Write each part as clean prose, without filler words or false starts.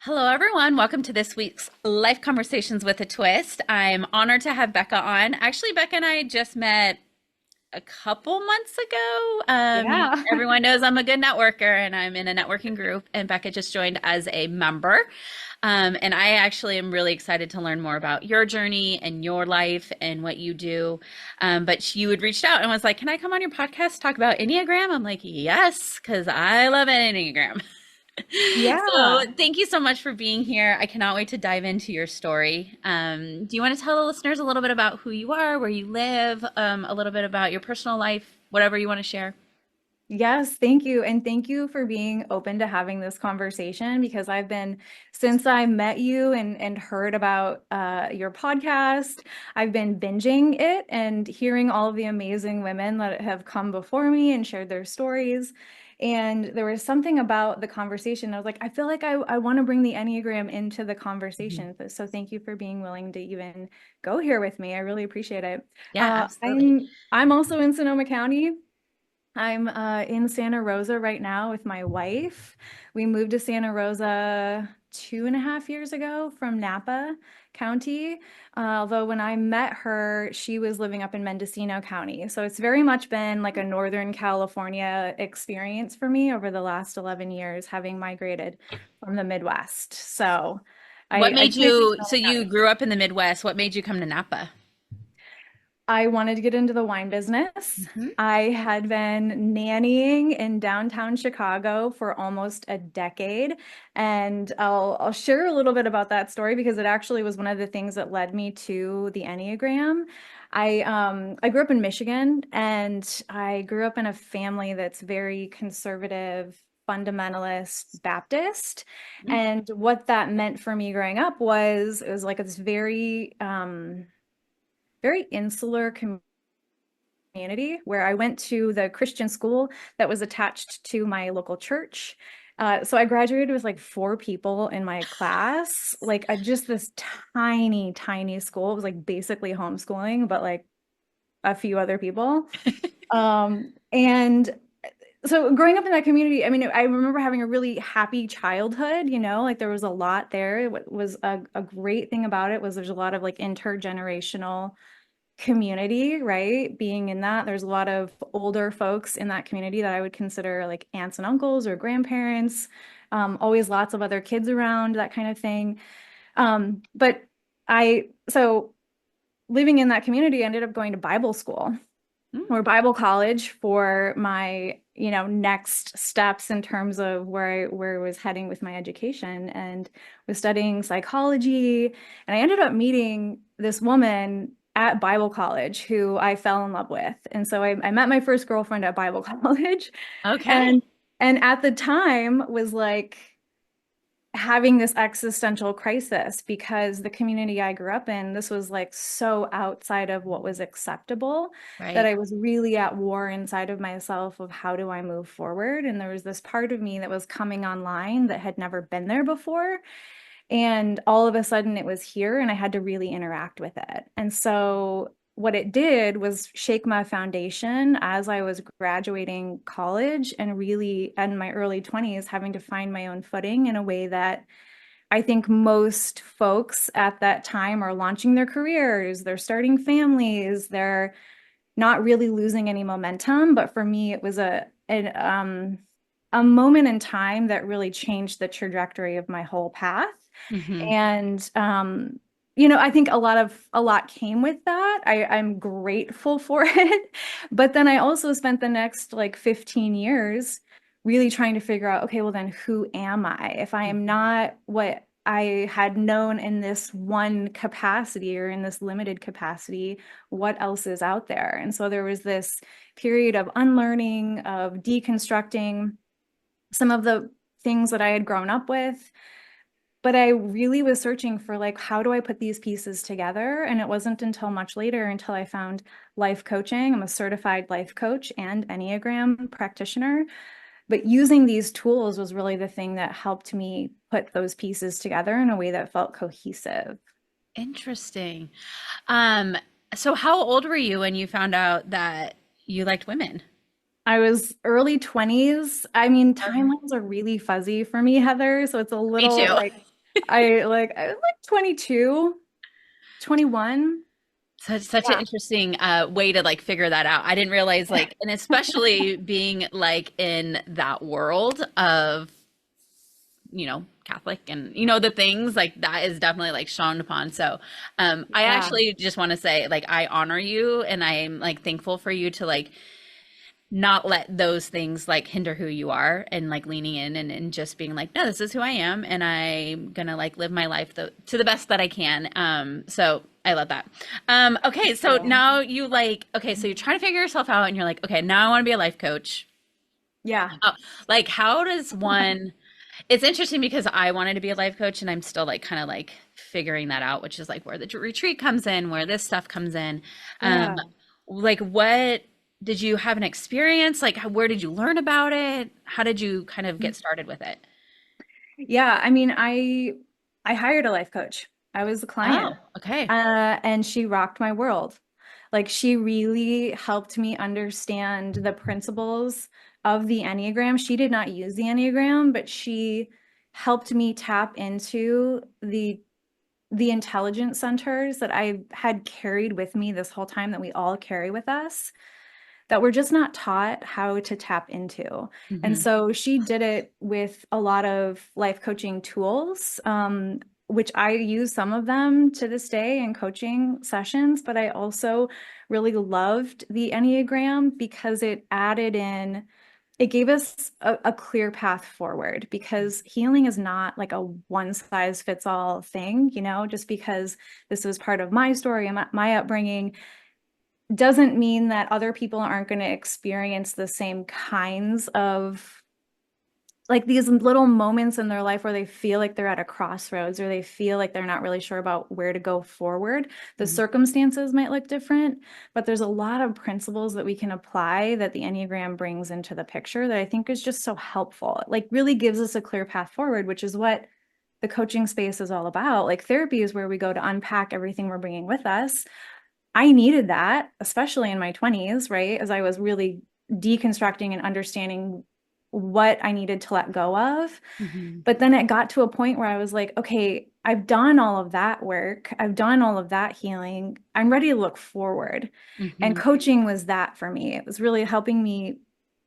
Hello, everyone. Welcome to this week's Life Conversations with a Twist. I'm honored to have Bekah on. Actually, Bekah and I just met a couple months ago. Yeah. Everyone knows I'm a good networker and I'm in a networking group, and Bekah just joined as a member. And I actually am really excited to learn more about your journey and your life and what you do. But you had reached out and was like, "Can I come on your podcast, talk about Enneagram?" I'm like, "Yes, because I love Enneagram." So Yeah. thank you so much for being here. I cannot wait to dive into your story. Do you want to tell the listeners a little bit about who you are, where you live, a little bit about your personal life, whatever you want to share? Yes, thank you. And thank you for being open to having this conversation because since I met you and heard about your podcast, I've been binging it and hearing all of the amazing women that have come before me and shared their stories. And there was something about the conversation. I was like, I feel like I want to bring the Enneagram into the Mhm. conversation. So thank you for being willing to even go here with me. I really appreciate it. Yeah, absolutely. I'm also in Sonoma County. I'm in Santa Rosa right now with my wife. We moved to Santa Rosa 2.5 years ago from Napa County. Although when I met her, she was living up in Mendocino County. So it's very much been like a Northern California experience for me over the last 11 years, having migrated from the Midwest. So What I made can't do you, so Sonoma you County. grew up in the Midwest. What made you come to Napa? I wanted to get into the wine business. Hmm. I had been nannying in downtown Chicago for almost a decade, and I'll share a little bit about that story because it actually was one of the things that led me to the Enneagram. I grew up in Michigan, and I grew up in a family that's very conservative, fundamentalist Baptist. And what that meant for me growing up was it was like this very insular community where I went to the Christian school that was attached to my local church. So I graduated with like 4 people in my class, like just this tiny, tiny school. It was like basically homeschooling, but like a few other people. And so growing up in that community, I mean, I remember having a really happy childhood, like there was a lot there. What was a great thing about it was there's a lot of like intergenerational community, right? Being in that, there's a lot of older folks in that community that I would consider like aunts and uncles or grandparents. Always lots of other kids around, that kind of thing. But so living in that community, I ended up going to Bible school or Bible college for my, next steps in terms of where I was heading with my education, and was studying psychology. And I ended up meeting this woman at Bible college who I fell in love with. And so I met my first girlfriend at Bible college. Okay. And and at the time was like having this existential crisis because the community I grew up in, this was like so outside of what was acceptable that Right. I was really at war inside of myself of how do I move forward. And there was this part of me that was coming online that had never been there before. And all of a sudden it was here and I had to really interact with it. And so what it did was shake my foundation as I was graduating college and really in my early 20s having to find my own footing in a way that I think most folks at that time are launching their careers, they're starting families, they're not really losing any momentum. But for me, it was a moment in time that really changed the trajectory of my whole path. Hmm. And I think a lot came with that. I'm grateful for it. But then I also spent the next like 15 years really trying to figure out, okay, well then who am I? If I am not what I had known in this one capacity or in this limited capacity, what else is out there? And so there was this period of unlearning, of deconstructing some of the things that I had grown up with. But I really was searching for like, how do I put these pieces together? And it wasn't until much later until I found life coaching. I'm a certified life coach and Enneagram practitioner. But using these tools was really the thing that helped me put those pieces together in a way that felt cohesive. Interesting. Um, so how old were you when you found out that you liked women? I was early 20s. I mean, Uh-huh. timelines are really fuzzy for me, Heather. So it's a Me little too. like I was like 22, 21. Such an Yeah. interesting way to like figure that out. I didn't realize like, and especially being like in that world of, Catholic and the things like that is definitely like shown upon. So, I Yeah. actually just want to say like I honor you and I'm like thankful for you to like not let those things like hinder who you are and like leaning in and just being like, no, this is who I am and I'm gonna like live my life to the best that I can. So I love that. Okay, so Yeah. now you like, okay, so you're trying to figure yourself out and you're like, okay, now I want to be a life coach. Yeah. Oh, like how does one it's interesting because I wanted to be a life coach and I'm still like kind of like figuring that out, which is like where the retreat comes in, where this stuff comes in. Um, Yeah. like what did you have an experience? Like where did you learn about it? How did you kind of get started with it? Yeah, I mean, I hired a life coach. I was the Oh, client. okay. And she rocked my world. Like she really helped me understand the principles of the Enneagram. She did not use the Enneagram, but she helped me tap into the intelligence centers that I had carried with me this whole time that we all carry with us that we're just not taught how to tap into. And Hmm. so she did it with a lot of life coaching tools, which I use some of them to this day in coaching sessions, but I also really loved the Enneagram because it gave us a clear path forward because healing is not like a one size fits all thing, just because this was part of my story and my upbringing doesn't mean that other people aren't going to experience the same kinds of like these little moments in their life where they feel like they're at a crossroads or they feel like they're not really sure about where to go forward. The Hmm. circumstances might look different, but there's a lot of principles that we can apply that the Enneagram brings into the picture that I think is just so helpful. It like really gives us a clear path forward, which is what the coaching space is all about. Like therapy is where we go to unpack everything we're bringing with us. I needed that, especially in my 20s, right? As I was really deconstructing and understanding what I needed to let go of. Hmm. But then it got to a point where I was like, okay, I've done all of that work. I've done all of that healing. I'm ready to look forward. And Hmm. coaching was that for me. It was really helping me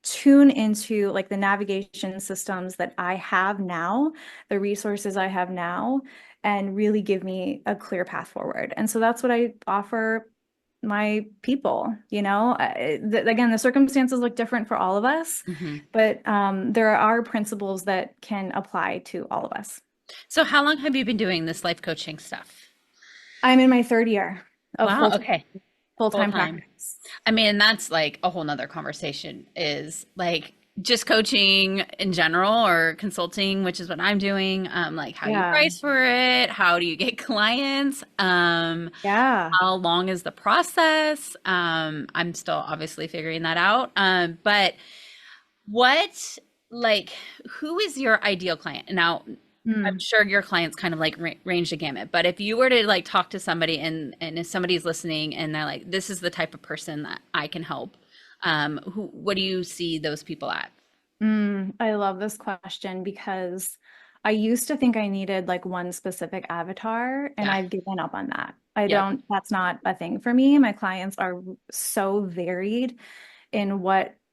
tune into like the navigation systems that I have now, the resources I have now, and really give me a clear path forward. And so that's what I offer my people, again, the circumstances look different for all of us, Hmm. but there are principles that can apply to all of us. So how long have you been doing this life coaching stuff? I'm in my third year of Wow, okay. Full full-time time. practice. I mean, that's like a whole nother conversation is like just coaching in general or consulting, which is what I'm doing. Like how you Yeah. price for it, how do you get clients? Yeah. How long is the process? I'm still obviously figuring that out. But what like who is your ideal client? Now, I'm Mm. sure your clients kind of like range the gamut, but if you were to like talk to somebody and if somebody's listening and they're like, this is the type of person that I can help, what do you see those people at? I love this question because I used to think I needed like one specific avatar, and Yeah. I've given up on that. Yep. That's not a thing for me. My clients are so varied in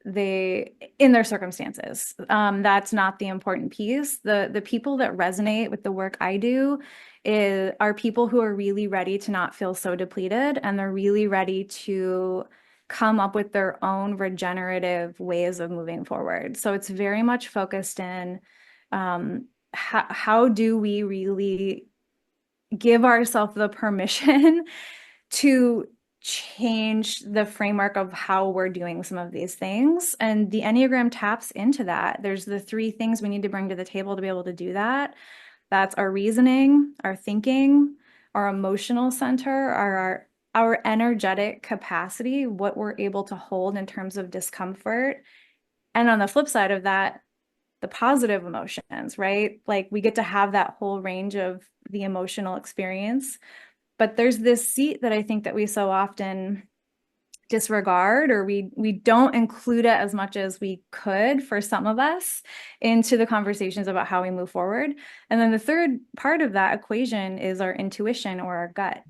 in their circumstances. That's not the important piece. The people that resonate with the work I do are people who are really ready to not feel so depleted, and they're really ready to come up with their own regenerative ways of moving forward. So it's very much focused in how do we really give ourselves the permission to change the framework of how we're doing some of these things. And the Enneagram taps into that. There's the three things we need to bring to the table to be able to do that. That's our reasoning, our thinking, our emotional center, our energetic capacity, what we're able to hold in terms of discomfort. And on the flip side of that, the positive emotions, right? Like we get to have that whole range of the emotional experience. But there's this seat that I think that we so often disregard, or we don't include it as much as we could for some of us into the conversations about how we move forward. And then the third part of that equation is our intuition or our gut.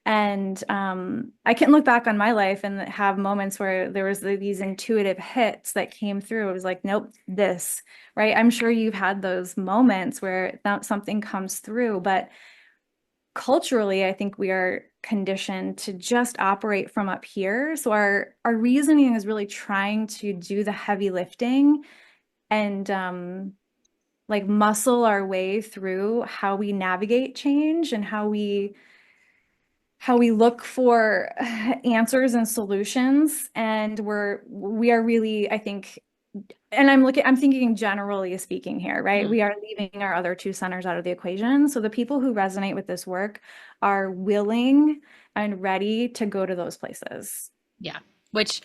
And I can look back on my life and have moments where there was these intuitive hits that came through. It was like, nope, this, right? I'm sure you've had those moments where something comes through, but culturally, I think we are conditioned to just operate from up here. So our reasoning is really trying to do the heavy lifting and like muscle our way through how we navigate change and how we look for answers and solutions. And we are really, I think, and I'm thinking generally speaking here, right? Mhm. We are leaving our other two centers out of the equation. So the people who resonate with this work are willing and ready to go to those places. Yeah. Which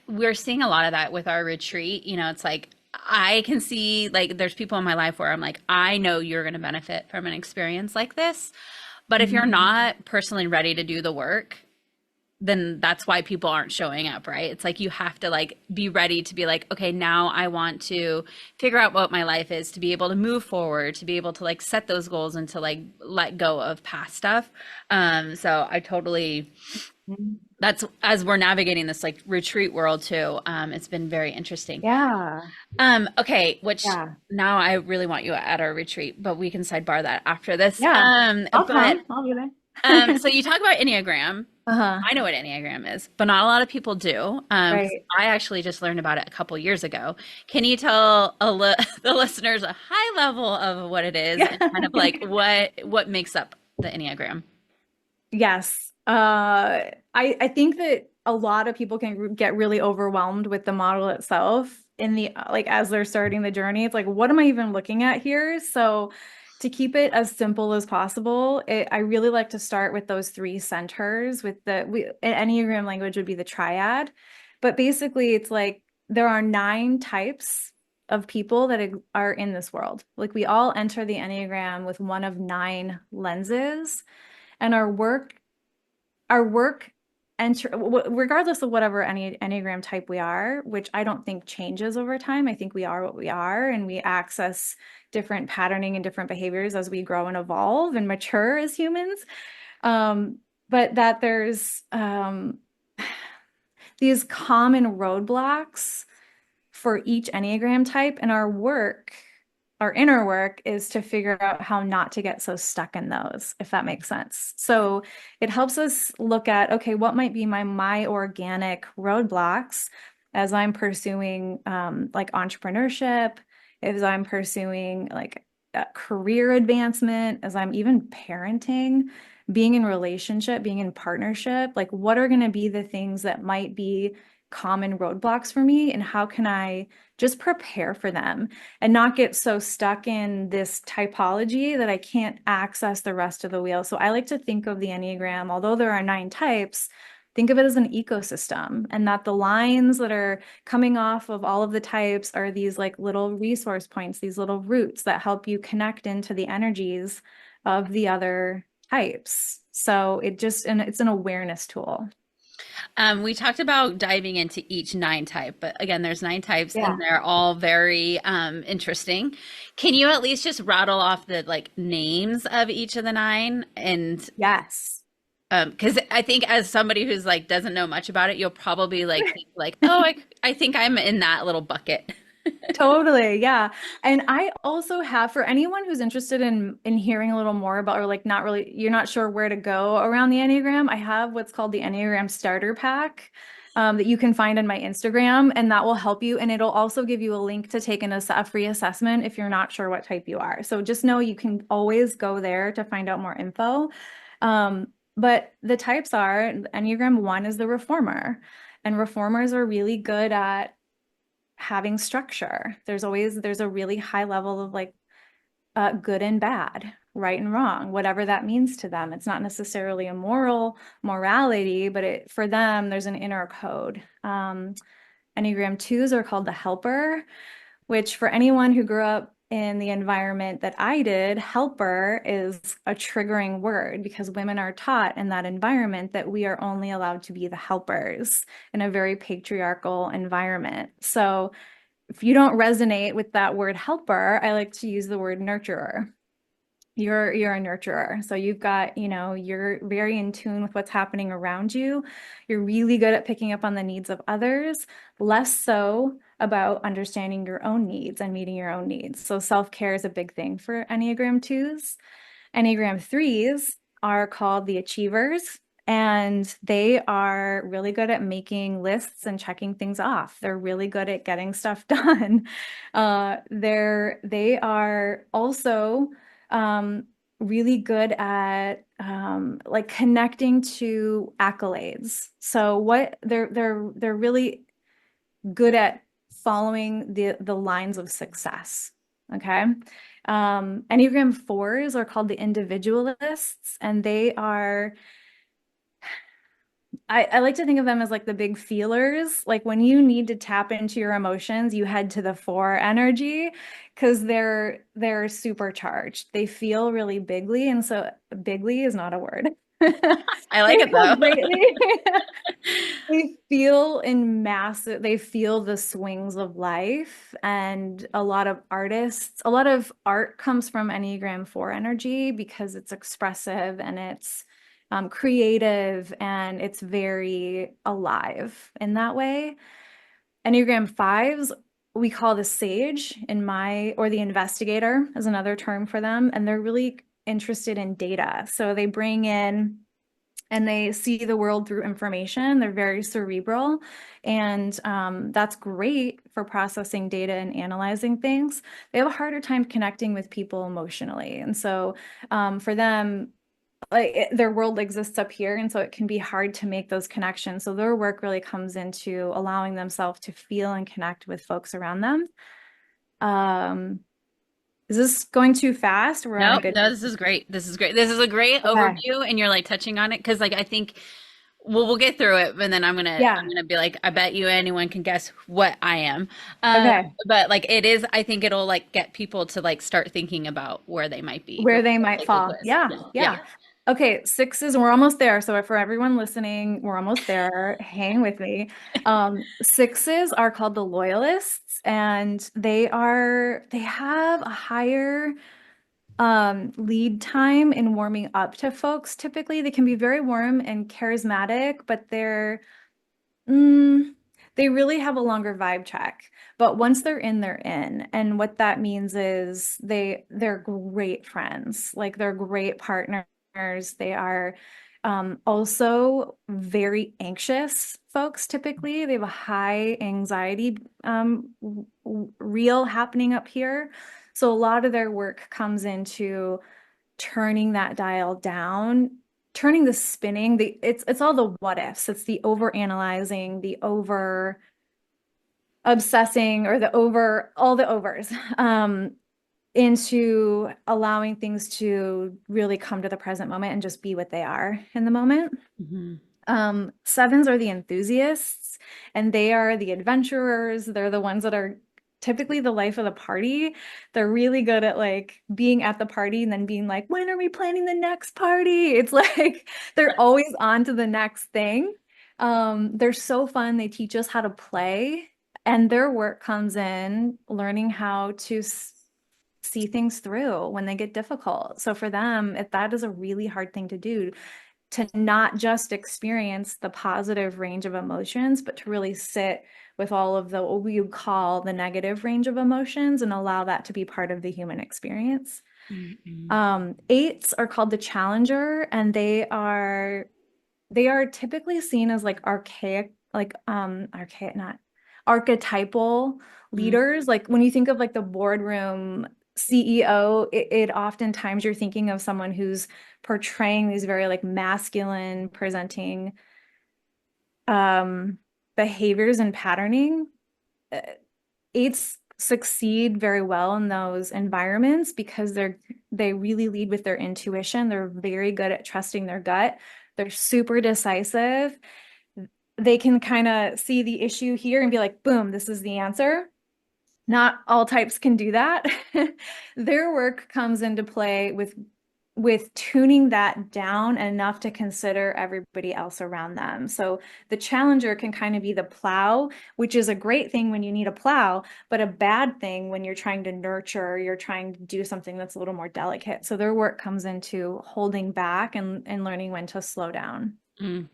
we're seeing a lot of that with our retreat. You know, it's like I can see like there's people in my life where I'm like, I know you're going to benefit from an experience like this. But if you're Mhm. not personally ready to do the work, then that's why people aren't showing up, right? It's like you have to like be ready to be like, okay, now I want to figure out what my life is, to be able to move forward, to be able to like set those goals and to like let go of past stuff. So I totally, that's as we're navigating this like retreat world too. It's been very interesting. Yeah. Okay, which Yeah. now I really want you at our retreat, but we can sidebar that after this. Yeah. I'll But come. I'll be there. so you talk about Enneagram. Uh-huh. I know what Enneagram is, but not a lot of people do. 'Cause Right. I actually just learned about it a couple years ago. Can you tell the listeners a high level of what it is Yeah. and kind of like what makes up the Enneagram? Yes. I think that a lot of people can get really overwhelmed with the model itself in the like as they're starting the journey. It's like, what am I even looking at here? So to keep it as simple as possible, I really like to start with those three centers with Enneagram language would be the triad. But basically it's like there are 9 types of people that are in this world. Like we all enter the Enneagram with one of 9 lenses, and our work enter regardless of whatever any Enneagram type we are, which I don't think changes over time. I think we are what we are, and we access different patterning and different behaviors as we grow and evolve and mature as humans. um, but that there's these common roadblocks for each Enneagram type, and our inner work is to figure out how not to get so stuck in those, if that makes sense. So it helps us look at, okay, what might be my organic roadblocks as I'm pursuing like entrepreneurship, as I'm pursuing like career advancement, as I'm even parenting, being in relationship, being in partnership, like what are going to be the things that might be common roadblocks for me, and how can I just prepare for them and not get so stuck in this typology that I can't access the rest of the wheel. So I like to think of the Enneagram, although there are 9 types, think of it as an ecosystem, and that the lines that are coming off of all of the types are these like little resource points, these little roots that help you connect into the energies of the other types. So and it's an awareness tool. We talked about diving into each 9 type, but again, there's 9 types and Yeah. they're all very interesting. Can you at least just rattle off the like names of each of the nine? And Yes. because I think as somebody who's like doesn't know much about it, you'll probably like think like, oh, I think I'm in that little bucket. Totally, yeah. And I also have, for anyone who's interested in hearing a little more about, or like not really, you're not sure where to go around the Enneagram, I have what's called the Enneagram Starter Pack, that you can find on my Instagram, and that will help you. And it'll also give you a link to take a free assessment if you're not sure what type you are. So just know you can always go there to find out more info. But the types are, Enneagram 1 is the reformer, and reformers are really good at having structure. There's a really high level of like good and bad, right and wrong, whatever that means to them. It's not necessarily a morality, but for them, there's an inner code. Enneagram 2s are called the helper, which for anyone who grew up in the environment that I did, helper is a triggering word because women are taught in that environment that we are only allowed to be the helpers in a very patriarchal environment. So if you don't resonate with that word helper, I like to use the word nurturer. You're a nurturer. So you've got, you're very in tune with what's happening around you. You're really good at picking up on the needs of others, less so about understanding your own needs and meeting your own needs. So self-care is a big thing for Enneagram 2s. Enneagram 3s are called the achievers, and they are really good at making lists and checking things off. They're really good at getting stuff done. They are also really good at like connecting to accolades. So what they're really good at following the lines of success. Okay. Enneagram 4s are called the individualists, and they are, I like to think of them as like the big feelers. Like when you need to tap into your emotions, you head to the 4 energy because they're supercharged. They feel really bigly, and so bigly is not a word. I like They it feel though. greatly. They feel in massive, they feel the swings of life. And a lot of artists, a lot of art comes from Enneagram 4 energy because it's expressive and it's creative and it's very alive in that way. Enneagram 5s, we call the sage or the investigator is another term for them. And they're really interested in data. So they bring in and they see the world through information. They're very cerebral, and that's great for processing data and analyzing things. They have a harder time connecting with people emotionally. And so for them, like their world exists up here, and so it can be hard to make those connections. So their work really comes into allowing themselves to feel and connect with folks around them. Is this going too fast? We're on a No, good. no, this is great. This is great. This is a great Okay. overview, and you're like touching on it because, like, I think we'll get through it, and then I'm Yeah. gonna be like, I bet you anyone can guess what I am. Okay. But like, it is. I think it'll like get people to like start thinking about where they might be. Where they might Like a fall. quiz. Yeah, Yeah, yeah. yeah. Okay, 6s, we're almost there. So for everyone listening, we're almost there. Hang with me. 6s are called the loyalists, and they have a higher lead time in warming up to folks. Typically, they can be very warm and charismatic, but Mm, they really have a longer vibe check, but once they're in, they're in. And what that means is they're great friends, like they're great partners. They are also very anxious folks. Typically, they have a high anxiety reel happening up here. So a lot of their work comes into turning that dial down, turning the spinning, it's all the what ifs. It's the over analyzing, the over obsessing, or the over all the overs, into allowing things to really come to the present moment and just be what they are in the moment. Hmm. 7s are the enthusiasts, and they are the adventurers. They're the ones that are typically the life of the party. They're really good at like being at the party and then being like, when are we planning the next party? It's like they're always on to the next thing. They're so fun. They teach us how to play, and their work comes in learning how to see things through when they get difficult. So for them, if that is a really hard thing to do, to not just experience the positive range of emotions, but to really sit with all of the what we would call the negative range of emotions and allow that to be part of the human experience. Hmm. 8s are called the challenger, and they are typically seen as like archaic, like archaic, not archetypal leaders. Like when you think of like the boardroom CEO, it oftentimes you're thinking of someone who's portraying these very like masculine presenting behaviors and patterning. Uh, 8s succeed very well in those environments because they really lead with their intuition. They're very good at trusting their gut. They're super decisive. They can kind of see the issue here and be like, boom, this is the answer. Not all types can do that. Their work comes into play with tuning that down enough to consider everybody else around them. So the challenger can kind of be the plow, which is a great thing when you need a plow, but a bad thing when you're trying to nurture, you're trying to do something that's a little more delicate. So their work comes into holding back and learning when to slow down. Mm,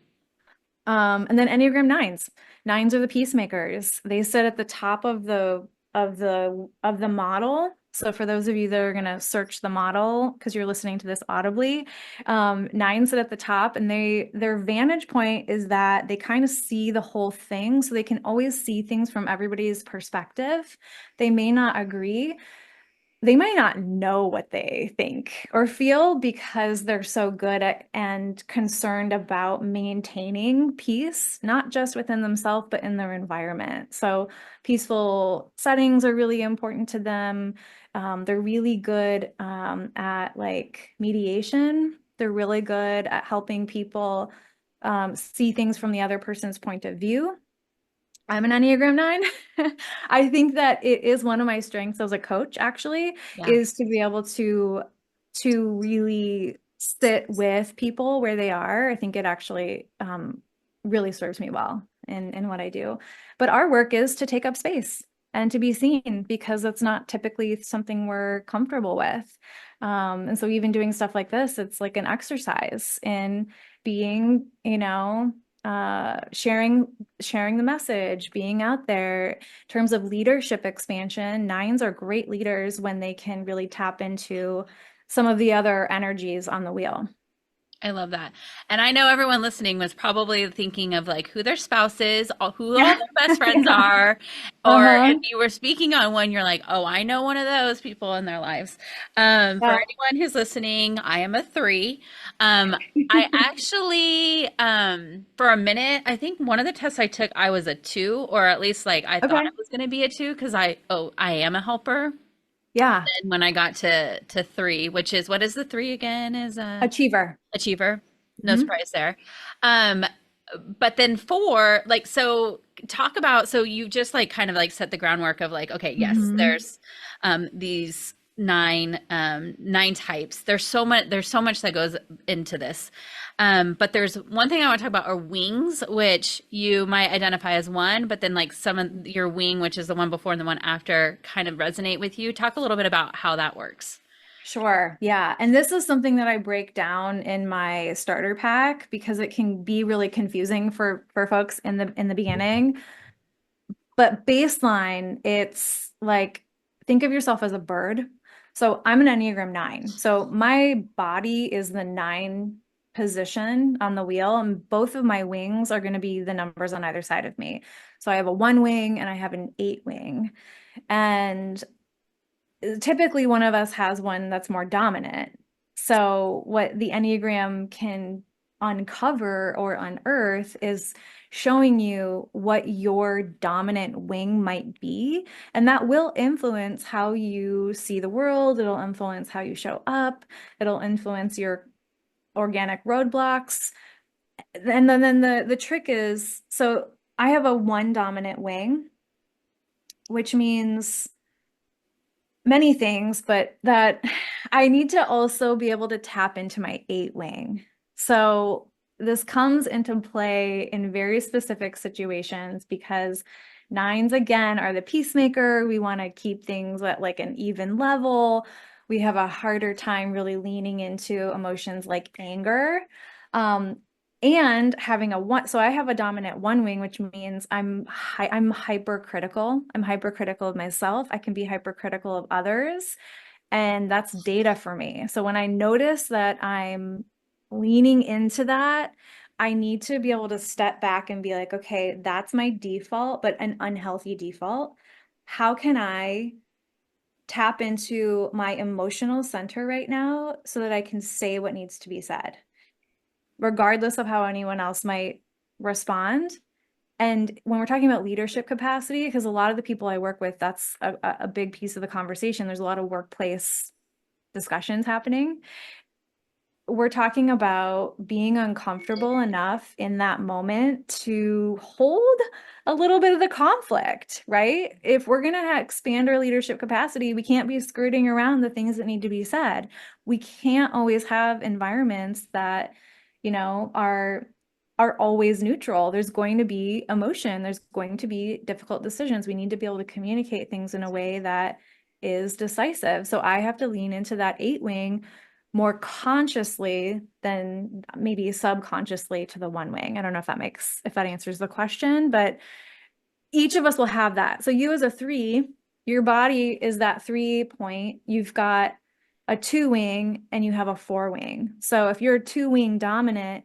And then Enneagram nines. Nines are the peacemakers. They sit at the top of the model. So for those of you that are going to search the model because you're listening to this audibly, nines sit at the top, and their vantage point is that they kind of see the whole thing, so they can always see things from everybody's perspective. They may not agree, they might not know what they think or feel because they're so good at and concerned about maintaining peace, not just within themselves, but in their environment. So peaceful settings are really important to them. They're really good at like mediation. They're really good at helping people see things from the other person's point of view. I'm an Enneagram 9. I think that it is one of my strengths as a coach, actually, yeah. is to be able to really sit with people where they are. I think it actually really serves me well in what I do. But our work is to take up space and to be seen because it's not typically something we're comfortable with. And so even doing stuff like this, it's like an exercise in being, sharing the message, being out there. In terms of leadership expansion, nines are great leaders when they can really tap into some of the other energies on the wheel. I love that. And I know everyone listening was probably thinking of like who their spouse is, who all Yeah. their best friends Yeah. are, or if Uh-huh. you were speaking on one, you're like, oh, I know one of those people in their lives. For Yeah. anyone who's listening, I am a three. Um, I actually, for a minute, I think one of the tests I took, I was a two, or at least like I thought I Okay. was going to be a two because I am a helper. Yeah. And when I got to three, which is what is the three again? Is a Achiever. achiever. No Hmm. surprise there. Um, but then four, like, so talk about, so you just like kind of like set the groundwork of like, okay, yes, Hmm. there's these nine types. There's so much that goes into this. But there's one thing I want to talk about are wings, which you might identify as one, but then like some of your wing, which is the one before and the one after, kind of resonate with you. Talk a little bit about how that works. Sure. Yeah. And this is something that I break down in my starter pack because it can be really confusing for folks in the beginning. But baseline, it's like think of yourself as a bird. So I'm an Enneagram 9. So my body is the 9 position on the wheel, and both of my wings are going to be the numbers on either side of me. So I have a 1 wing and I have an 8 wing. And typically one of us has one that's more dominant. So what the Enneagram can uncover or unearth is showing you what your dominant wing might be. And that will influence how you see the world. It'll influence how you show up. It'll influence your organic roadblocks. And then the trick is, so I have a 1 dominant wing, which means many things, but that I need to also be able to tap into my 8 wing. So this comes into play in very specific situations because nines, again, are the peacemaker. We want to keep things at like an even level. We have a harder time really leaning into emotions like anger. Um, and having a one, so I have a dominant 1 wing, which means I'm hypercritical. I'm hypercritical of myself. I can be hypercritical of others, and that's data for me. So when I notice that I'm leaning into that, I need to be able to step back and be like, okay, that's my default, but an unhealthy default. How can I tap into my emotional center right now so that I can say what needs to be said, regardless of how anyone else might respond? And when we're talking about leadership capacity, because a lot of the people I work with, that's a big piece of the conversation. There's a lot of workplace discussions happening. we're talking about being uncomfortable enough in that moment to hold a little bit of the conflict, right? If we're going to expand our leadership capacity, we can't be skirting around the things that need to be said. We can't always have environments that, are always neutral. There's going to be emotion, there's going to be difficult decisions. We need to be able to communicate things in a way that is decisive. So I have to lean into that eight wing more consciously than maybe subconsciously to the one wing. I don't know if that answers the question, but each of us will have that. So you as a three, your body is that 3 point. You've got a two wing and you have a four wing. So if you're a two wing dominant,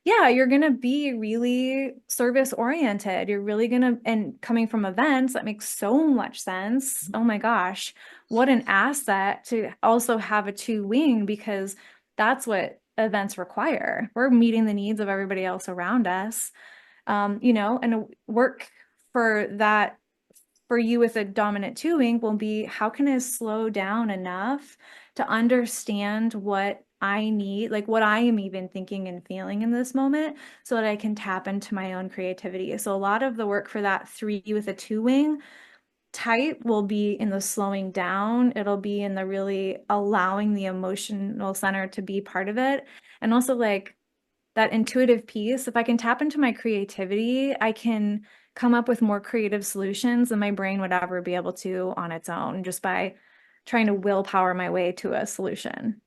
yeah, you're going to be really service oriented. You're really going to, and coming from events, that makes so much sense. Oh my gosh, what an asset to also have a two wing, because that's what events require. We're meeting the needs of everybody else around us. And work for that for you with a dominant two wing will be, how can I slow down enough to understand what I need, like what I am even thinking and feeling in this moment, so that I can tap into my own creativity. So a lot of the work for that three with a two wing type will be in the slowing down. It'll be in the really allowing the emotional center to be part of it. And also like that intuitive piece, if I can tap into my creativity, I can come up with more creative solutions than my brain would ever be able to on its own, just by trying to willpower my way to a solution.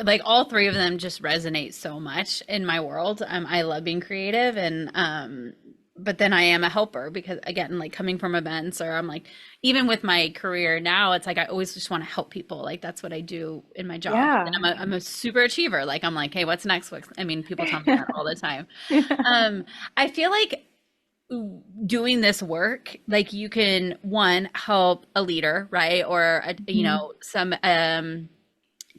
Like all three of them just resonate so much in my world. I love being creative and but then I am a helper because again, like coming from events or I'm like even with my career now, it's like I always just want to help people. Like that's what I do in my job. Yeah. And I'm a super achiever. Like I'm like, hey, what's next? I mean, people tell me that all the time. I feel like doing this work, like you can one help a leader, right? Or Mhm. some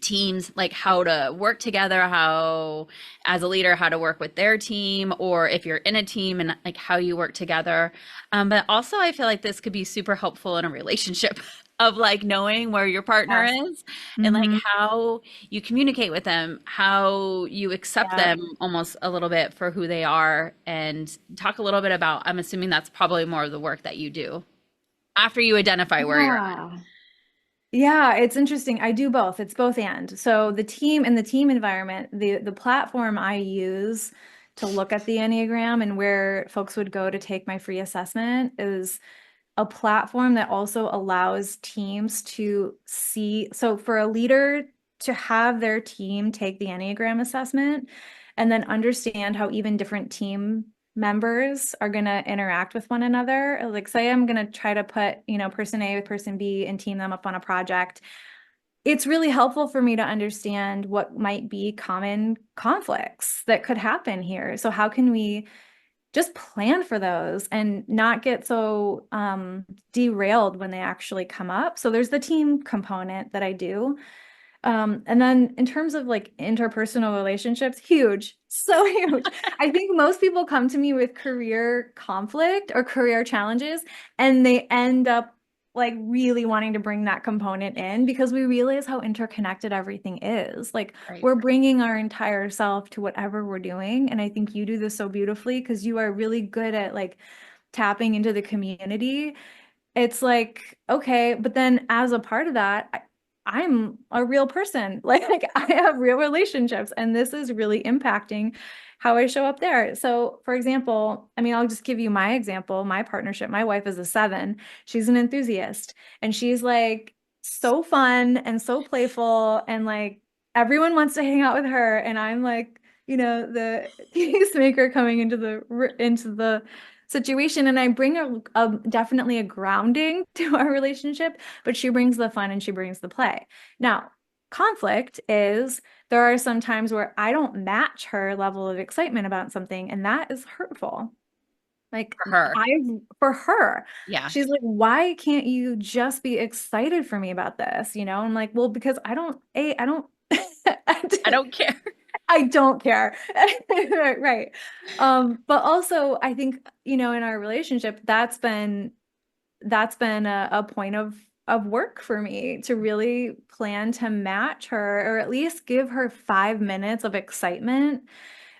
teams like how to work together, how as a leader how to work with their team, or if you're in a team and like how you work together. But also I feel like this could be super helpful in a relationship of like knowing where your partner Yes. is and like Hmm. how you communicate with them, how you accept Yeah. them almost a little bit for who they are, and talk a little bit about, I'm assuming that's probably more of the work that you do after you identify where you're at. Yeah. Yeah, it's interesting. I do both. It's both and. So the team and the team environment, the platform I use to look at the Enneagram and where folks would go to take my free assessment is a platform that also allows teams to see. So for a leader to have their team take the Enneagram assessment and then understand how even different team members are going to interact with one another. Like, say I'm going to try to put, person A with person B and team them up on a project. It's really helpful for me to understand what might be common conflicts that could happen here. So how can we just plan for those and not get so derailed when they actually come up? So there's the team component that I do. And then in terms of like interpersonal relationships, huge, so huge. I think most people come to me with career conflict or career challenges, and they end up like really wanting to bring that component in because we realize how interconnected everything is. Like Right. we're bringing our entire self to whatever we're doing. And I think you do this so beautifully because you are really good at like tapping into the community. It's like, okay, but then as a part of that, I'm a real person. Like I have real relationships, and this is really impacting how I show up there. So, for example, I mean, I'll just give you my example, my partnership. My wife is a seven. She's an enthusiast, and she's like so fun and so playful, and like everyone wants to hang out with her. And I'm like, the peacemaker coming into the situation, and I bring definitely a grounding to our relationship, but she brings the fun and she brings the play. Now, conflict is there are some times where I don't match her level of excitement about something, and that is hurtful. Like For her. I for her, Yeah. she's like, why can't you just be excited for me about this? I'm like, well, because I don't I don't care. I don't care. Right. But also I think, in our relationship, that's been a point of work for me to really plan to match her, or at least give her 5 minutes of excitement,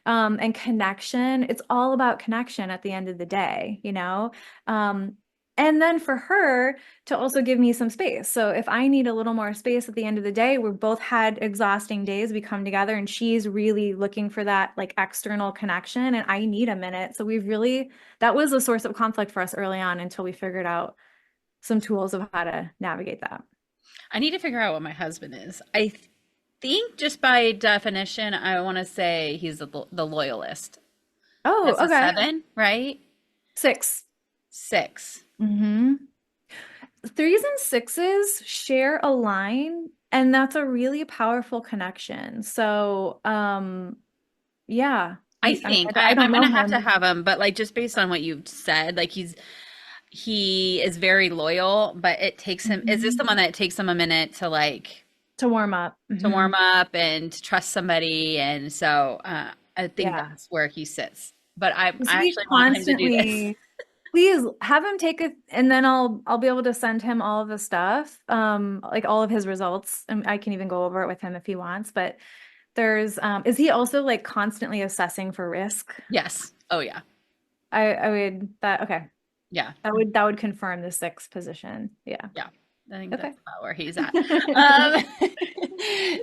and connection. It's all about connection at the end of the day, you know? Um, and then for her to also give me some space. So if I need a little more space at the end of the day, we've both had exhausting days, we come together and she's really looking for that like external connection and I need a minute. So we've really, that was a source of conflict for us early on until we figured out some tools of how to navigate that. I need to figure out what my husband is. Think just by definition, I want to say he's the loyalist. Oh, That's a okay. 7, right? 6. 6. Mm-hmm. 3s and 6s share a line, and that's a really powerful connection. So, yeah, I I mean, think I don't I'm know gonna have to him have him, but like just based on what you've said, like he is very loyal, but it takes him. Is this the Mhm. one that it takes him a minute to like To warm up. to warm Mhm. up and to trust somebody? And so I think Yeah. that's where he sits. But Because I he actually want him to do this. constantly, please have him take it, and then I'll be able to send him all of the stuff, like all of his results, and I can even go over it with him if he wants. But there's, is he also like constantly assessing for risk? Yes. Oh yeah. I would that okay. Yeah. That would confirm the 6th position. Yeah. Yeah, I think Okay. that's about where he's at.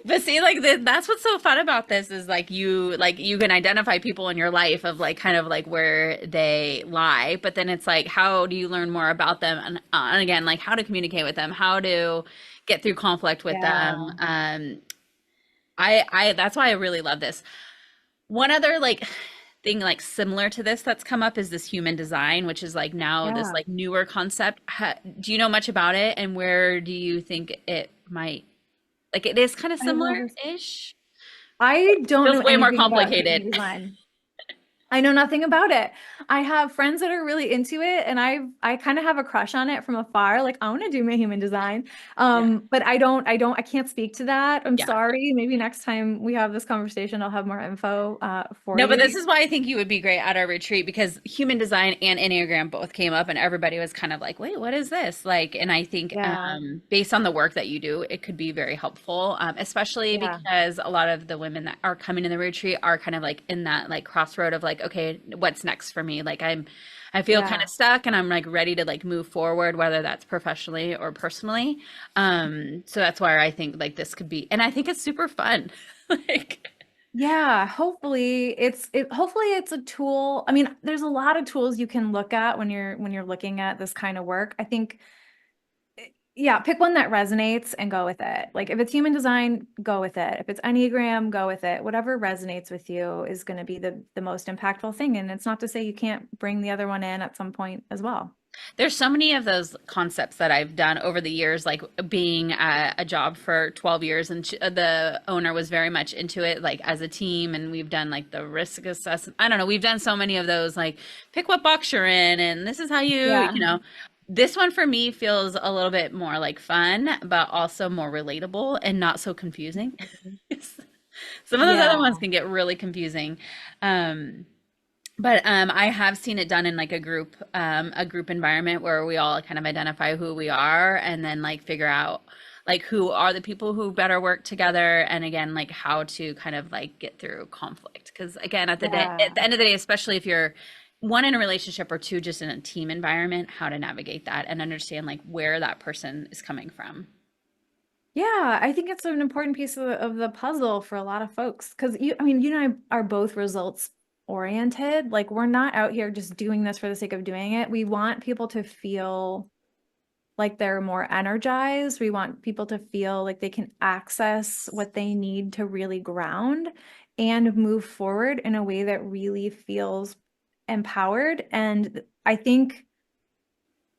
But see, like that's what's so fun about this is like you can identify people in your life of like kind of like where they lie, but then it's like how do you learn more about them and again like how to communicate with them, how to get through conflict with them. Yeah. I that's why I really love this. One other like thing like similar to this that's come up is this human design, which is like now this Yeah. like newer concept. Do you know much about it and where do you think it might like it is kind of I've never, similar-ish? I don't Feels know way more anything about complicated. human design. I know nothing about it. I have friends that are really into it and I kind of have a crush on it from afar. Like I want to do my human design. Yeah. But I can't speak to that. I'm Yeah. sorry. Maybe next time we have this conversation, I'll have more info for No, but this you. is why I think you would be great at our retreat because human design and Enneagram both came up and everybody was kind of like, wait, what is this? Like, and I think Yeah. based on the work that you do, it could be very helpful, especially Yeah. because a lot of the women that are coming to the retreat are kind of like in that like crossroad of like, okay, what's next for me? Like I feel kind Yeah. of stuck and I'm like ready to like move forward, whether that's professionally or personally. So that's why I think like this could be, and I think it's super fun. Like, Yeah, hopefully it's a tool. I mean, there's a lot of tools you can look at when you're looking at this kind of work. I think yeah, pick one that resonates and go with it. Like if it's human design, go with it. If it's Enneagram, go with it. Whatever resonates with you is going to be the most impactful thing. And it's not to say you can't bring the other one in at some point as well. there's so many of those concepts that I've done over the years, like being at a job for 12 years, and the owner was very much into it, like as a team. And we've done like the risk assessment. I don't know. We've done so many of those, like pick what box you're in, and this is how Yeah. you know. This one for me feels a little bit more like fun, but also more relatable and not so confusing. Some of those other Yeah. ones can get really confusing. Um, but I have seen it done in like a group environment where we all kind of identify who we are and then like figure out like who are the people who better work together and again like how to kind of like get through conflict. Because again, Yeah. at the end of the day, especially if you're one in a relationship or two just in a team environment, how to navigate that and understand like where that person is coming from. Yeah, I think it's an important piece of the puzzle for a lot of folks because I mean, you and I are both results oriented. Like we're not out here just doing this for the sake of doing it. We want people to feel like they're more energized. We want people to feel like they can access what they need to really ground and move forward in a way that really feels empowered. And I think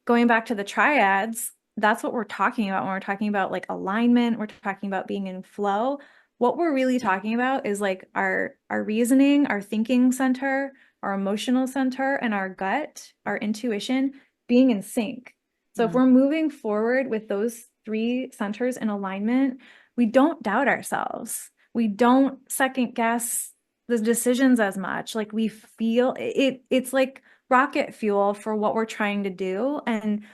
going back to the triads, that's what we're talking about when we're talking about like alignment, we're talking about being in flow. What we're really talking about is like our reasoning, our thinking center, our emotional center, and our gut, our intuition being in sync. So if Mhm. we're moving forward with those 3 centers in alignment, we don't doubt ourselves. We don't second guess the decisions as much. Like we feel it's like rocket fuel for what we're trying to do. And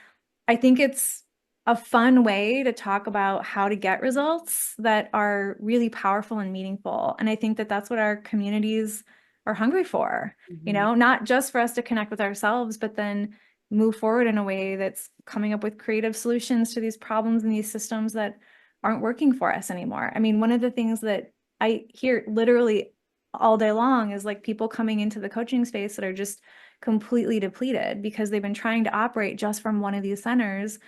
I think it's a fun way to talk about how to get results that are really powerful and meaningful. And I think that that's what our communities are hungry for, Mhm. not just for us to connect with ourselves, but then move forward in a way that's coming up with creative solutions to these problems and these systems that aren't working for us anymore. I mean, one of the things that I hear literally all day long is like people coming into the coaching space that are just completely depleted because they've been trying to operate just from one of these centers,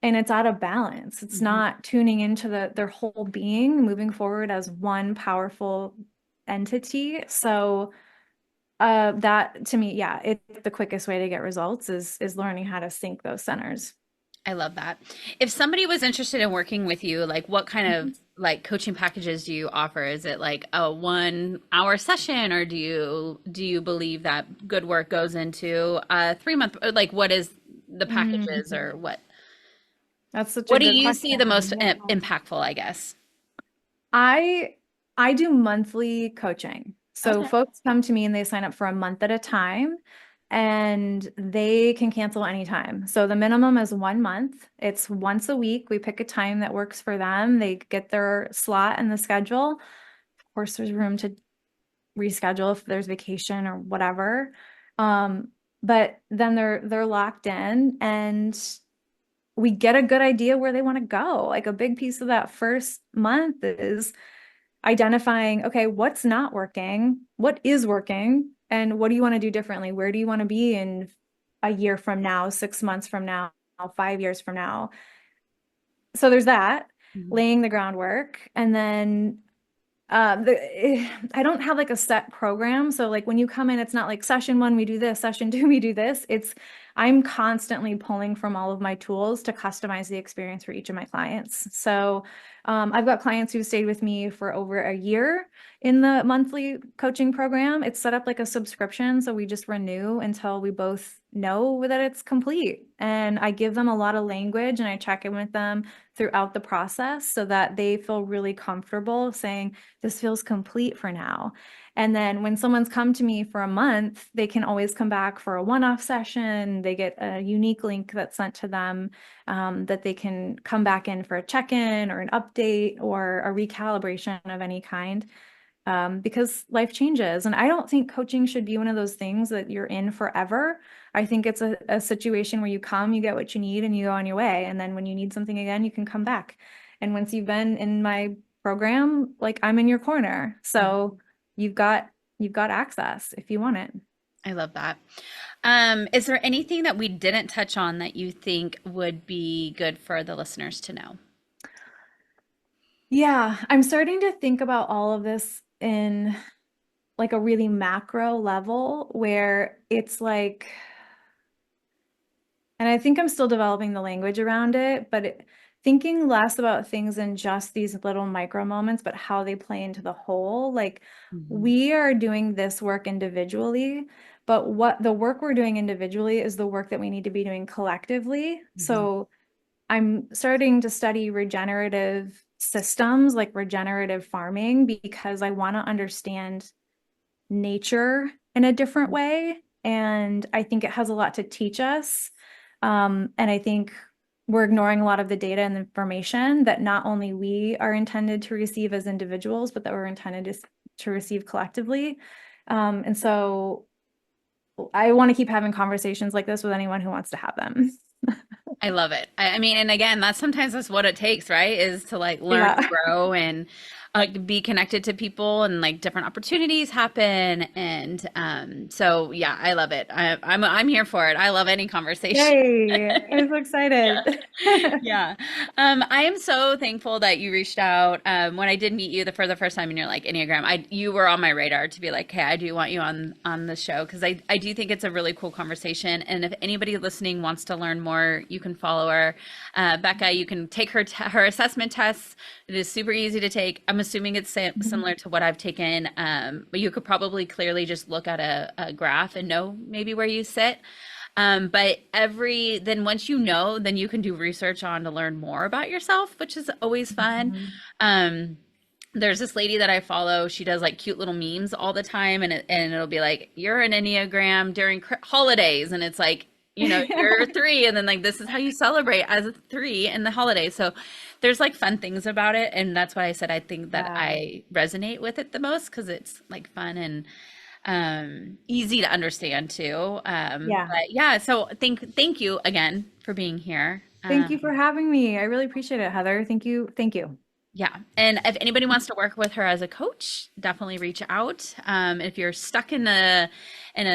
and it's out of balance. It's Mhm. not tuning into their whole being, moving forward as one powerful entity. So that to me, yeah, it's the quickest way to get results is learning how to sync those centers. I love that. If somebody was interested in working with you, like what kind of like coaching packages do you offer? Is it like a 1 hour session, or do you believe that good work goes into a 3 month, or like what is the packages, Mhm. or what That's such a what do good you question. see the most Yeah. impactful, I guess? I I do monthly coaching. So Okay. folks come to me and they sign up for a month at a time, and they can cancel anytime. So the minimum is 1 month. It's once a week. We pick a time that works for them. They get their slot in the schedule. Of course, there's room to reschedule if there's vacation or whatever. Um, but then they're locked in, and we get a good idea where they want to go. Like a big piece of that first month is identifying, okay, what's not working, what is working, and what do you want to do differently? Where do you want to be in a year from now, 6 months from now, 5 years from now? So there's that, Mhm. laying the groundwork. And then I don't have like a set program. So like when you come in, it's not like session one, we do this, session two, we do this. I'm constantly pulling from all of my tools to customize the experience for each of my clients. So I've got clients who stayed with me for over a year in the monthly coaching program. It's set up like a subscription. So we just renew until we both know that it's complete. And I give them a lot of language and I check in with them throughout the process so that they feel really comfortable saying, this feels complete for now. And then when someone's come to me for a month, they can always come back for a one-off session. They get a unique link that's sent to them, that they can come back in for a check-in or an update or a recalibration of any kind, because life changes. And I don't think coaching should be one of those things that you're in forever. I think it's a situation where you come, you get what you need, and you go on your way. And then when you need something again, you can come back. And once you've been in my program, like I'm in your corner. So you've got you've got access if you want it. I love that. Is there anything that we didn't touch on that you think would be good for the listeners to know? Yeah, I'm starting to think about all of this in like a really macro level where it's like, and I think I'm still developing the language around it, but thinking less about things in just these little micro moments, but how they play into the whole. Like Mhm. we are doing this work individually, but what the work we're doing individually is the work that we need to be doing collectively. Mhm. So I'm starting to study regenerative systems, like regenerative farming, because I want to understand nature in a different way. And I think it has a lot to teach us. And I think we're ignoring a lot of the data and information that not only we are intended to receive as individuals, but that we're intended to receive collectively. And so I want to keep having conversations like this with anyone who wants to have them. I love it. I mean, and again, that's what it takes, right? Is to like learn and Yeah. grow and be connected to people, and like different opportunities happen. And so yeah, I love it. I'm here for it. I love any conversation. Yay. I'm so Yeah. excited. Yeah. I am so thankful that you reached out. When I did meet you for the first time and you're like Enneagram, you were on my radar to be like, hey, I do want you on the show because I do think it's a really cool conversation. And if anybody listening wants to learn more, you can follow her. Bekah, you can take her assessment tests. It is super easy to take. I'm assuming it's similar to what I've taken, but you could probably clearly just look at a graph and know maybe where you sit. But then once you know, then you can do research on to learn more about yourself, which is always fun. Mhm. Um, there's this lady that I follow. She does like cute little memes all the time, and it'll be like, "You're an Enneagram during holidays," and it's like you're three, and then like this is how you celebrate as a three in the holidays. So there's like fun things about it, and that's why I said I think that Yeah. I resonate with it the most because it's like fun and easy to understand too. Yeah. But yeah, so thank you again for being here. Thank you for having me. I really appreciate it, Heather. Thank you. Thank you. Yeah. And if anybody wants to work with her as a coach, definitely reach out. If you're stuck in a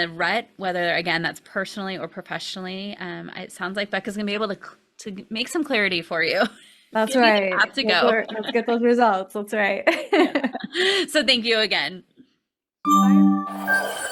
rut, whether again that's personally or professionally, it sounds like Becca's gonna be able to make some clarity for you. That's Give you the right. path to go. Let's get those results. That's right. Yeah. So thank you again. Bye.